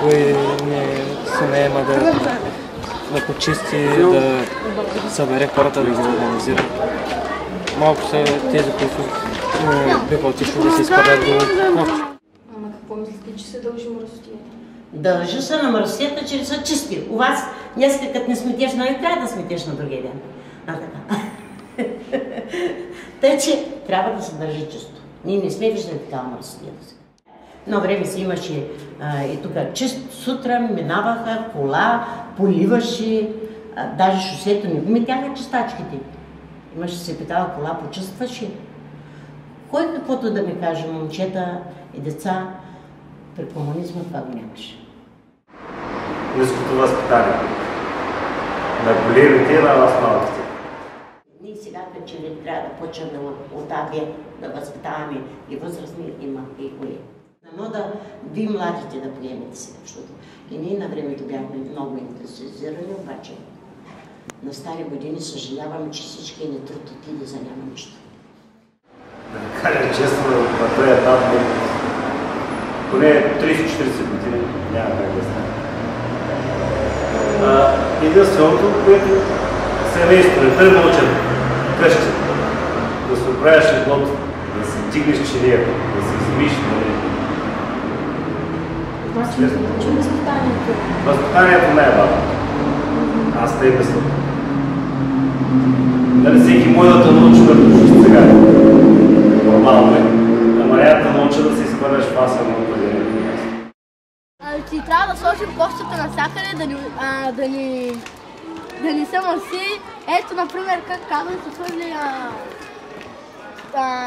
никой не се наема да почисти, да събере хората, да ги организира. Малко са тези, които биха отишли да се изпадат до нощ. Ама какво мислите, че се дължи мръсотията? Дължи се на мръсотията, че са чисти. У вас днеска, като не сметеш, нали трябва да сметеш на другия ден. Тъй, че трябва да се държи чисто. Ние не сме виждали такава мръсотия. Едно време си имаше и тук чист сутрин, минаваха кола, поливаше, даже шосето не го метяха чистачките. Имаше се такава кола, почистваше. Кой каквото да ми каже, момчета и деца, при комунизма това го нямаше. Ниското възпитание. На големите и на вас малките. Ние сега, че ли трябва да почнем от АБ да възпитаваме и възрастните, и коли. Но да ви младите да приемете сега, защото и ние на времето бяхме много ентусиазирани, обаче на стари години съжалявам, че всички ни труд отиде за няма нищо. Да ви кажа честно, на този етап, поне 30-40 години няма как да стане. Единственото, което семейството е научен къщи, да се оправяш едлото, да се дигнеш чинието, да се измиш. Възпитанието не е важно. Аз те мисля. Дали всеки може да те научи да почти сега. Нормално е. Ама няма да научи да се изхвърляш в аса на определението място. Ти трябва да сложим кощата навсякъде, да ни се мърси. Ето, например, как казвам, се свърли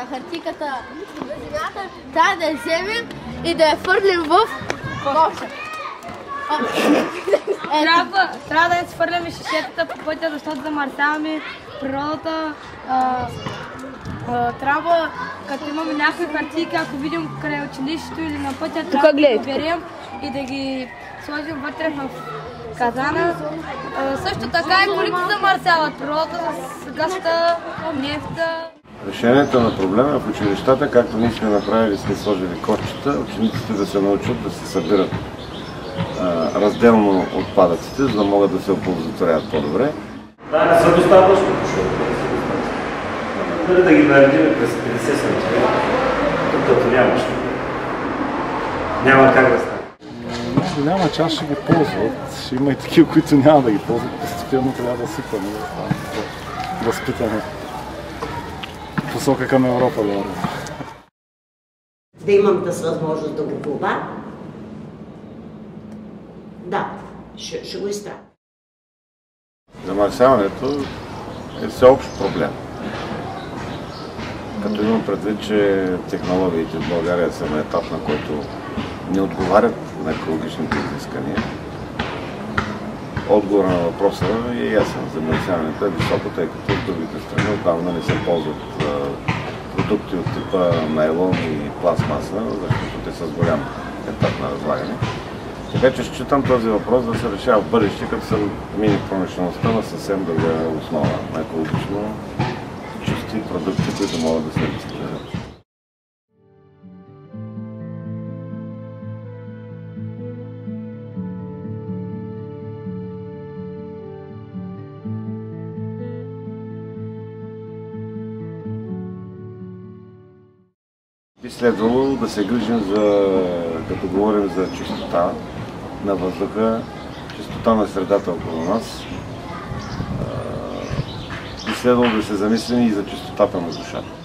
хартиката на земята, трябва да я вземем и да я фърлим в коша. Трябва да я свърляме шишетата по пътя, защото замърсяваме природата. Трябва, като имаме някакви хартийки, ако видим край училището или на пътя, трябва да ги берем и да ги сложим вътре в казана. Също така и колите замърсяват природата с газта, нефта. Решението на проблема в училищата, както ние сме направили, сме сложили кошчета, учениците да се научат да се събират разделно отпадъците, за да могат да се оползотворяват по-добре. Да, не са достатъчно, дали да ги наредим през 50 см, като нямаш. Няма как да стане. Голяма част ще ги ползват, ще има и такива, които няма да ги ползват. Постепенно трябва да сипаме, да стане възпитане. Посока към Европа, да. Да имам тази възможност да го купа, да, ще го изправя. Замърсяването е всеобщ проблем. Като имам предвид, че технологиите в България са на етап, на който не отговарят на екологичните изискания. Отговор на въпроса е ясен. Замърсяването е високо, тъй като в другите страни отдавна не се ползват продукти от типа найлон и пластмаса, защото те са с голям етап на разлагане. Така че считам този въпрос да се решава в бъдеще, като се мини промишлеността на съвсем друга основа, на екологично чисти продукти, които могат да се рециклират. Би следвало да се грижим като говорим за чистота на въздуха, чистота на средата около нас. Би следвало да се замислим и за чистотата на душата.